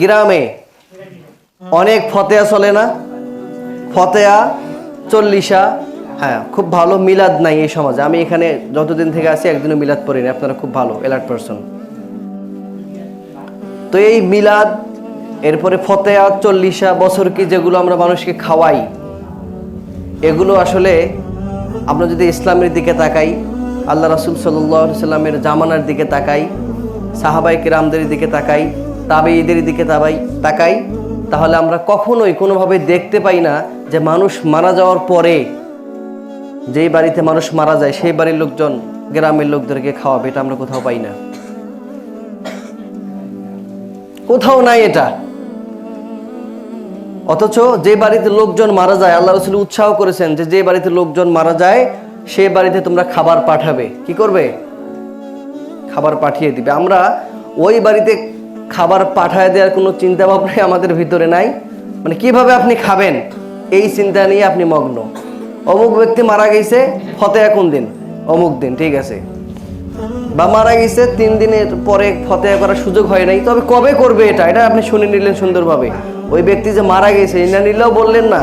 গ্রামে অনেক ফতেয়া চলে না? ফতেয়া, চল্লিশা, হ্যাঁ, খুব ভালো। মিলাদ নাই এই সমাজে। আমি এখানে যতদিন থেকে আছি একদিনও মিলাদ পড়িনি। আপনারা খুব ভালো এলার্ট পারসন। তো এই মিলাদ, এরপরে ফতেয়া, চল্লিশা, বছর কি, যেগুলো আমরা মানুষকে খাওয়াই, এগুলো আসলে আমরা যদি ইসলামের দিকে তাকাই, আল্লাহ রাসূল সাল্লাল্লাহু আলাইহি সাল্লামের জামানার দিকে তাকাই, সাহাবায়ে কিরামদের দিকে তাকাই, তাবেঈদের দিকে তাকাই, তাহলে আমরা কখনোই কোনোভাবে দেখতে পাই না যে মানুষ মারা যাওয়ার পরে, যেই বাড়িতে মানুষ মারা যায় সেই বাড়ির লোকজন গ্রামের লোকদেরকে খাওয়াবে। এটা আমরা কোথাও পাই না, কোথাও নাই এটা। অথচ যে বাড়িতে লোকজন মারা যায়, আল্লাহ রাসূল উৎসাহ করেছেন যে যে বাড়িতে লোকজন মারা যায় সেই বাড়িতে তোমরা খাবার পাঠাবে। কি করবে? খাবার পাঠিয়ে দিবে। আমরা ওই বাড়িতে খাবার পাঠিয়ে দেওয়ার কোনো চিন্তা ভাবনাই আমাদের ভিতরে নাই। মানে কিভাবে আপনি খাবেন এই চিন্তা নিয়ে আপনি মগ্ন। অমুক ব্যক্তি মারা গেছে, ফতেয়া কোন দিন? অমুক দিন, ঠিক আছে। বা মারা গেছে 3 দিনের পরে ফতেয়া করার সুযোগ হয় নাই, তবে কবে করবে এটা আপনি শুনে নিলেন সুন্দরভাবে। ওই ব্যক্তি যে মারা গেছে ইনা নিলেও বললেন না,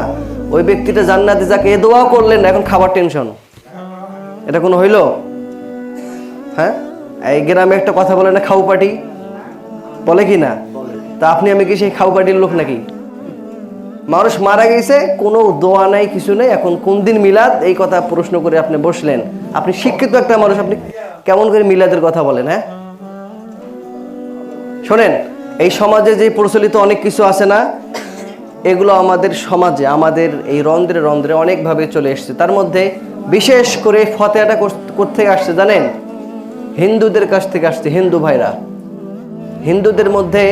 ওই ব্যক্তিটা জান্নাতে যাকে এ দোয়াও করলেন না, এখন খাবার টেনশন। এটা কোনো হইল? হ্যাঁ, এই গ্রামে একটা কথা বলে না, খাউ পার্টি বলে কি না? তা আপনি আমি কি সেই খাউ পার্টির লোক নাকি? মানুষ মারা গেছে, কোনো দোয়া নাই, কিছু নেই, এখন কোন দিন মিলাদ এই কথা প্রশ্ন করে আপনি বসলেন। আপনি শিক্ষিত একটা মানুষ, আপনি কেমন করে মিলাদের কথা বলেন? হ্যাঁ, শোনেন, এই সমাজে যে প্রচলিত অনেক কিছু আছে না, এগুলো আমাদের সমাজে, আমাদের এই রন্ধ্রে রন্ধ্রে অনেকভাবে চলে এসছে। তার মধ্যে বিশেষ করে ফতেয়াটা কোত্থেকে আসছে জানেন? হিন্দুদের কাছ থেকে আসছে। হিন্দু ভাইরা, হিন্দুদের মধ্যে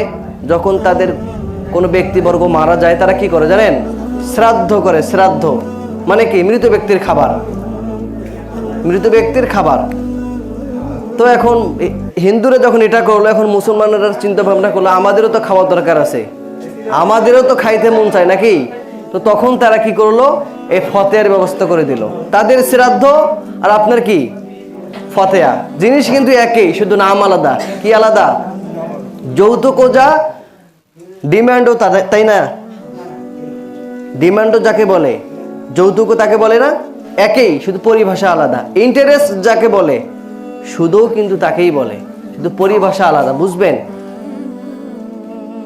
যখন তাদের কোনো ব্যক্তিবর্গ মারা যায় তারা কি করে জানেন? শ্রাদ্ধ করে। শ্রাদ্ধ মানে কি? মৃত ব্যক্তির খাবার, মৃত ব্যক্তির খাবার। তো এখন হিন্দুরা যখন এটা করলো, এখন মুসলমানরা চিন্তা ভাবনা করলো আমাদেরও তো খাওয়ার দরকার আছে, আমাদেরও তো খাইতে মন চায় নাকি? তো তখন তারা কি করলো? এই ফতেয়ার ব্যবস্থা করে দিল। তাদের শ্রাদ্ধ আর আপনার কি ফতেয়া, জিনিস কিন্তু একই, শুধু নাম আলাদা। কি আলাদা? যৌতুকও যা, ডিমান্ডও তাই না? ডিমান্ডও যাকে বলে, যৌতুকও তাকে বলে না, একই, শুধু পরিভাষা আলাদা। ইন্টারেস্ট যাকে বলে সুদও কিন্তু তাকেই বলে, শুধু পরিভাষা আলাদা। বুঝবেন?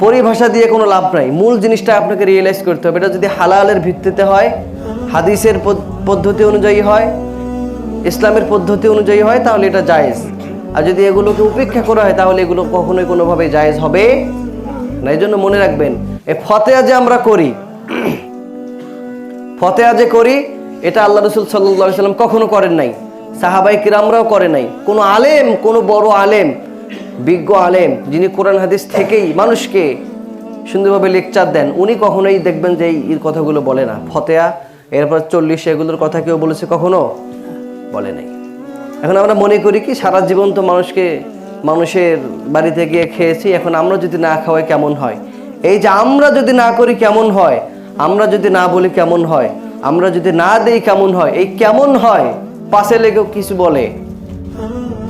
পরিভাষা দিয়ে কোনো লাভ নাই, মূল জিনিসটা আপনাকে রিয়েলাইজ করতে হবে। এটা যদি হালালের ভিত্তিতে হয়, হাদিসের পদ্ধতি অনুযায়ী হয়, ইসলামের পদ্ধতি অনুযায়ী হয়, তাহলে এটা জায়েজ। আর যদি এগুলোকে উপেক্ষা করা হয় তাহলে এগুলো কখনোই কোনোভাবে জায়েজ হবে না। এই জন্য মনে রাখবেন, এই ফতেয়া যে আমরা করি, ফতেয়া যে করি, এটা আল্লাহ রাসূল সাল্লাল্লাহু আলাইহি সাল্লাম কখনো করেন নাই, সাহাবায়ে কিরামরাও করে নাই। কোনো আলেম, কোনো বড় আলেম, বিজ্ঞ আলেম, যিনি কোরআন হাদিস থেকেই মানুষকে সুন্দরভাবে লেকচার দেন, উনি কখনোই দেখবেন যে এই কথাগুলো বলে না। ফতেয়া, এরপর 40 এগুলোর কথা কেউ বলেছে? কখনো বলে নাই। এখন আমরা মনে করি কি সারা জীবন তো মানুষের বাড়িতে গিয়ে খেয়েছি, এখন আমরা যদি না খাওয়াই কেমন হয়? এই যে আমরা যদি না করি কেমন হয়, আমরা যদি না বলি কেমন হয়, আমরা যদি না দেই কেমন হয়, এই কেমন হয় পাশে লেগে কিছু বলে,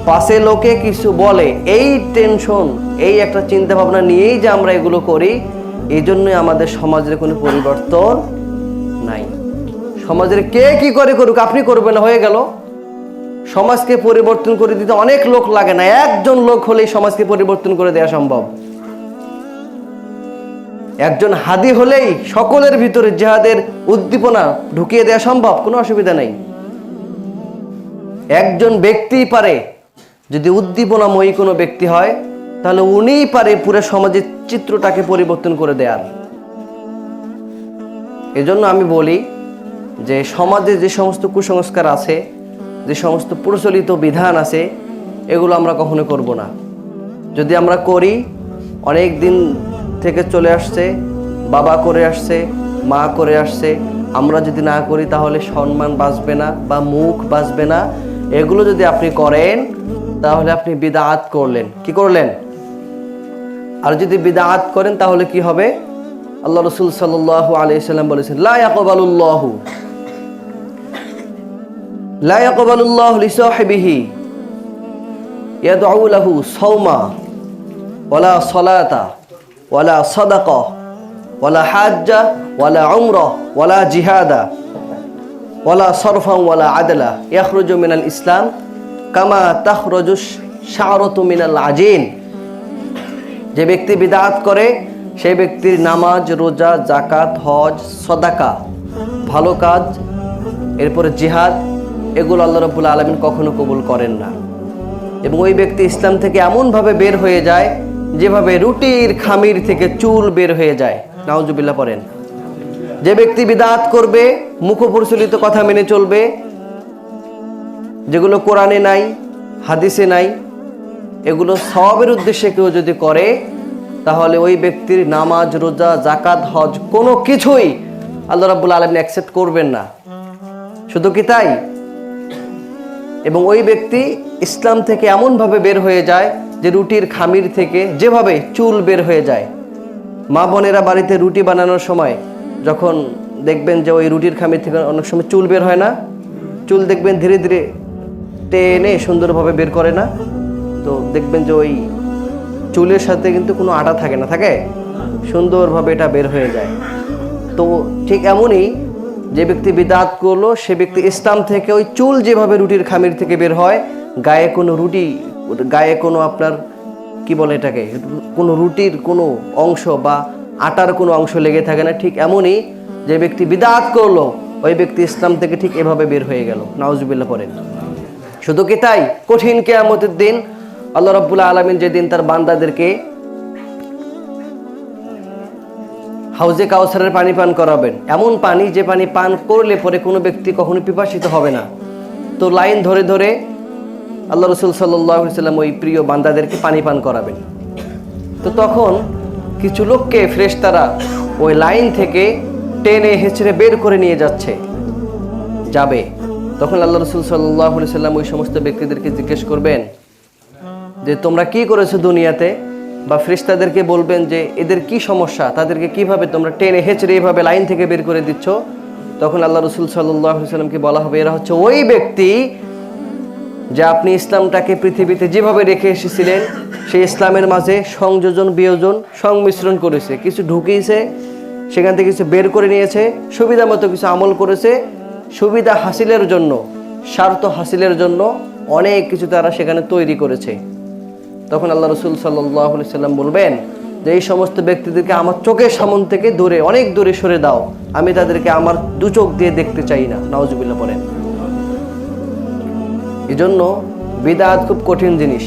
পাশে লোকে কিছু বলে, এই টেনশন, এই একটা চিন্তা ভাবনা নিয়েই যে আমরা এগুলো করি, এই জন্যই আমাদের সমাজের কোনো পরিবর্তন নাই। সমাজের কে কি করে করুক, আপনি করবেন না, হয়ে গেল। সমাজকে পরিবর্তন করে দিতে অনেক লোক লাগে না, একজন লোক হলেই সমাজকে পরিবর্তন করে দেওয়া সম্ভব। একজন হাদি হলেই সকলের ভিতরে জিহাদের উদ্দীপনা ঢুকিয়ে দেওয়া সম্ভব, কোনো অসুবিধা নেই। একজন ব্যক্তিই পারে, যদি উদ্দীপনাময়ী কোনো ব্যক্তি হয় তাহলে উনিই পারে পুরো সমাজের চিত্রটাকে পরিবর্তন করে দেওয়ার। এজন্য আমি বলি যে সমাজে যে সমস্ত কুসংস্কার আছে, যে সমস্ত প্রচলিত বিধান আছে, এগুলো আমরা কখনো করব না। যদি আমরা করি, অনেক দিন থেকে চলে আসছে, বাবা করে আসছে, মা করে আসছে, আমরা যদি না করি তাহলে সম্মান বাঁচবে না বা মুখ বাঁচবে না। এগুলো যদি আপনি করেন তাহলে আপনি বিদআত করলেন। কি করলেন? আর যদি বিদআত করেন তাহলে কি হবে? আল্লাহ রাসূল সাল্লাল্লাহু আলাইহি সাল্লাম বলেছেন, লা ইয়াকবালুল্লাহু লিসাহিবিহি ইয়াদউ লাহু সাওমা ওয়ালা সালাতা ওয়ালা সাদাকা ওয়ালা হাজ্জা ওয়ালা উমরা ওয়ালা জিহাদা ওয়ালা সরফান ওয়ালা আদলা ইয়াখরুজু মিনাল ইসলাম কামা তাখরুজু শা'রাতু মিনাল আজিন। যে ব্যক্তি বিদআত করে সেই ব্যক্তির নামাজ, রোজা, যাকাত, হজ, সাদাকা, ভালো কাজ, এরপরে জিহাদ, এগুলো আল্লাহ রাব্বুল আলামিন কখনো কবুল করেন না। এবং ওই ব্যক্তি ইসলাম থেকে এমনভাবে বের হয়ে যায় যেভাবে রুটির খামির থেকে চুল বের হয়ে যায়। নাউজুবিল্লাহ পড়েন। যে ব্যক্তি বিদআত করবে, মুখপ্রচলিত কথা মেনে চলবে, যেগুলো কোরআনে নাই, হাদিসে নাই, এগুলো সওয়াবের উদ্দেশ্যে কেউ যদি করে, তাহলে ওই ব্যক্তির নামাজ, রোজা, যাকাত, হজ কোনো কিছুই আল্লাহ রাব্বুল আলামিন অ্যাকসেপ্ট করবেন না। শুধু কি তাই? এবং ওই ব্যক্তি ইসলাম থেকে এমনভাবে বের হয়ে যায় যে রুটির খামির থেকে যেভাবে চুল বের হয়ে যায়। মা বোনেরা বাড়িতে রুটি বানানোর সময় যখন দেখবেন যে ওই রুটির খামির থেকে অনেক সময় চুল বের হয় না, চুল দেখবেন ধীরে ধীরে টেনে সুন্দরভাবে বের করে না, তো দেখবেন যে ওই চুলের সাথে কিন্তু কোনো আটা থাকে না, থাকে সুন্দরভাবে এটা বের হয়ে যায়। তো ঠিক এমনই যে ব্যক্তি বিদআত করলো সে ব্যক্তি ইসলাম থেকে ওই চুল যেভাবে রুটির খামির থেকে বের হয়, গায়ে কোনো আপনার কি বলে এটাকে, কোনো রুটির কোনো অংশ বা আটার কোনো অংশ লেগে থাকে না, ঠিক এমনই যে ব্যক্তি বিদআত করলো ওই ব্যক্তি ইসলাম থেকে ঠিক এভাবে বের হয়ে গেল। নাউজুবিল্লাহ পড়েন। শুধু কি তাই, কঠিন কিয়ামতের দিন আল্লাহ রাব্বুল আলামিন যেদিন তার বান্দাদেরকে হাউজে কাউসারের পানি পান করাবেন, এমন পানি যে পানি পান করলে পরে কোনো ব্যক্তি কখনো পিপাসিত হবে না, তো লাইন ধরে ধরে আল্লাহ রাসূল সাল্লাল্লাহু আলাইহি ওয়াসাল্লাম ওই প্রিয় বান্দাদেরকে পানি পান করাবেন। তো তখন কিছু লোককে ফেরেশতারা ওই লাইন থেকে টেনে হেঁচড়ে বের করে নিয়ে যাবে। তখন আল্লাহ রাসূল সাল্লাল্লাহু আলাইহি ওয়াসাল্লাম ওই সমস্ত ব্যক্তিদেরকে জিজ্ঞেস করবেন যে তোমরা কি করেছো দুনিয়াতে, বা ফেরেশতাদেরকে বলবেন যে এদের কি সমস্যা, তাদেরকে কিভাবে তোমরা টেনে হেঁচড়ে এইভাবে লাইন থেকে বের করে দিচ্ছ। তখন আল্লাহ রাসূল সাল্লাল্লাহু আলাইহি ওয়াসাল্লামকে বলা হবে এরা হচ্ছে ওই ব্যক্তি যে আপনি ইসলামটাকে পৃথিবীতে যেভাবে রেখে এসেছিলেন সেই ইসলামের মাঝে সংযোজন, বিয়োজন, সংমিশ্রণ করেছে, কিছু ঢুকিয়েছে, সেখান থেকে কিছু বের করে নিয়েছে, সুবিধা মতো কিছু আমল করেছে, সুবিধা হাসিলের জন্য, স্বার্থ হাসিলের জন্য অনেক কিছু তারা সেখানে তৈরি করেছে। তখন আল্লাহ রাসূল সাল্লাল্লাহু আলাইহি ওয়াসাল্লাম বলবেন যে এই সমস্ত ব্যক্তিদেরকে আমার চোখের সামনে থেকে দূরে, অনেক দূরে সরে দাও, আমি তাদেরকে আমার দু চোখ দিয়ে দেখতে চাই না। নাউজুবিল্লাহ বলেন। এজন্য বিদআত খুব কঠিন জিনিস।